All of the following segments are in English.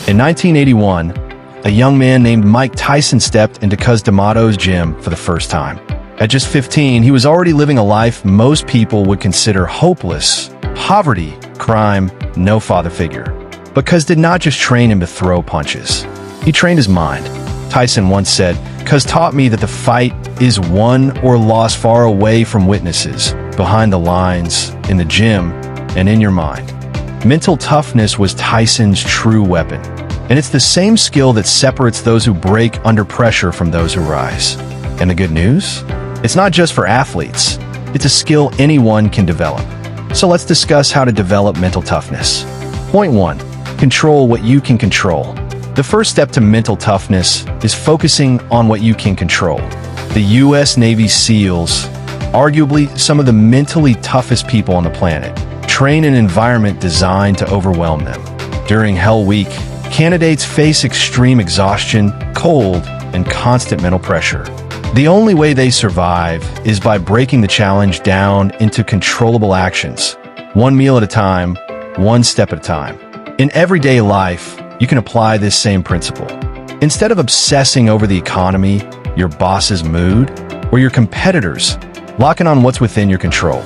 In 1981, a young man named Mike Tyson stepped into Cus D'Amato's gym for the first time. At just 15, he was already living a life most people would consider hopeless: poverty, crime, no father figure. But Cus did not just train him to throw punches. He trained his mind. Tyson once said, "Cus taught me that the fight is won or lost far away from witnesses, behind the lines, in the gym, and in your mind." Mental toughness was Tyson's true weapon. And it's the same skill that separates those who break under pressure from those who rise. And the good news? It's not just for athletes. It's a skill anyone can develop. So let's discuss how to develop mental toughness. Point 1. Control what you can control. The first step to mental toughness is focusing on what you can control. The U.S. Navy SEALs, arguably some of the mentally toughest people on the planet, train in an environment designed to overwhelm them. During Hell Week, candidates face extreme exhaustion, cold, and constant mental pressure. The only way they survive is by breaking the challenge down into controllable actions, one meal at a time, one step at a time. In everyday life, you can apply this same principle. Instead of obsessing over the economy, your boss's mood, or your competitors, lock in on what's within your control.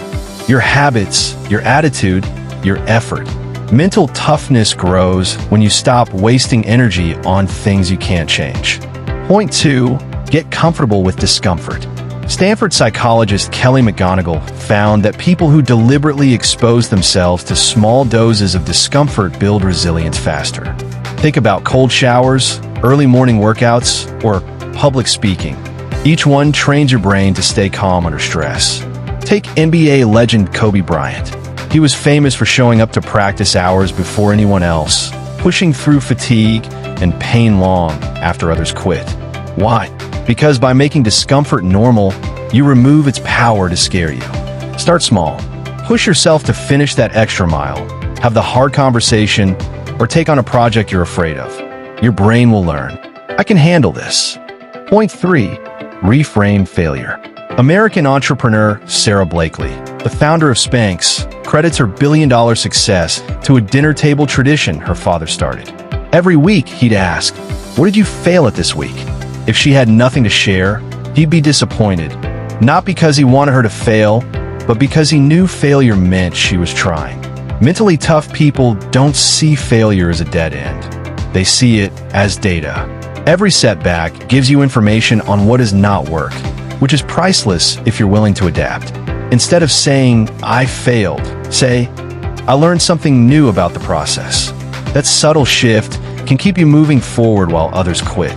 Your habits, your attitude, your effort. Mental toughness grows when you stop wasting energy on things you can't change. Point 2, get comfortable with discomfort. Stanford psychologist Kelly McGonigal found that people who deliberately expose themselves to small doses of discomfort build resilience faster. Think about cold showers, early morning workouts, or public speaking. Each one trains your brain to stay calm under stress. Take NBA legend Kobe Bryant. He was famous for showing up to practice hours before anyone else, pushing through fatigue and pain long after others quit. Why? Because by making discomfort normal, you remove its power to scare you. Start small. Push yourself to finish that extra mile, have the hard conversation, or take on a project you're afraid of. Your brain will learn, "I can handle this." Point 3, reframe failure. American entrepreneur Sarah Blakely, the founder of Spanx, credits her billion-dollar success to a dinner table tradition her father started. Every week, he'd ask, "What did you fail at this week?" If she had nothing to share, he'd be disappointed, not because he wanted her to fail, but because he knew failure meant she was trying. Mentally tough people don't see failure as a dead end. They see it as data. Every setback gives you information on what does not work, which is priceless if you're willing to adapt. Instead of saying, "I failed," say, "I learned something new about the process." That subtle shift can keep you moving forward while others quit.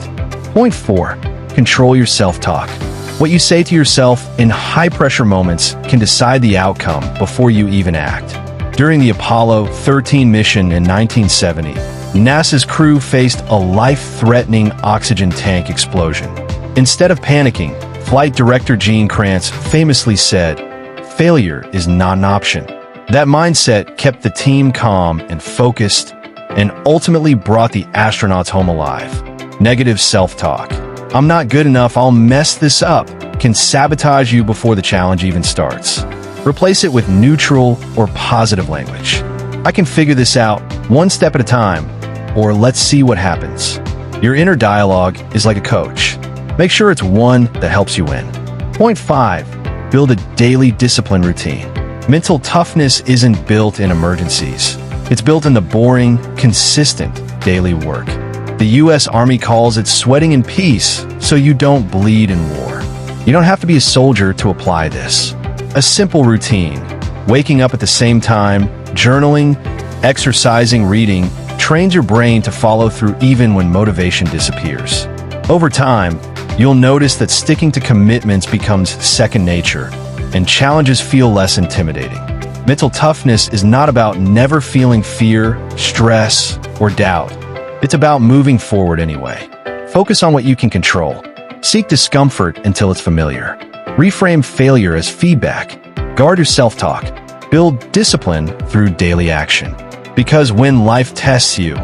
Point 4, control your self-talk. What you say to yourself in high-pressure moments can decide the outcome before you even act. During the Apollo 13 mission in 1970, NASA's crew faced a life-threatening oxygen tank explosion. Instead of panicking, Flight Director Gene Kranz famously said, "Failure is not an option." That mindset kept the team calm and focused, and ultimately brought the astronauts home alive. Negative self-talk, "I'm not good enough, I'll mess this up," can sabotage you before the challenge even starts. Replace it with neutral or positive language. "I can figure this out, one step at a time," or "let's see what happens." Your inner dialogue is like a coach. Make sure it's one that helps you win. Point 5, build a daily discipline routine. Mental toughness isn't built in emergencies. It's built in the boring, consistent daily work. The U.S. Army calls it sweating in peace, so you don't bleed in war. You don't have to be a soldier to apply this. A simple routine, waking up at the same time, journaling, exercising, reading, trains your brain to follow through even when motivation disappears. Over time, you'll notice that sticking to commitments becomes second nature, and challenges feel less intimidating. Mental toughness is not about never feeling fear, stress, or doubt. It's about moving forward anyway. Focus on what you can control. Seek discomfort until it's familiar. Reframe failure as feedback. Guard your self-talk. Build discipline through daily action. Because when life tests you,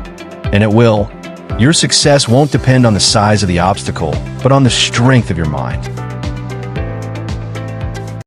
and it will, your success won't depend on the size of the obstacle, but on the strength of your mind.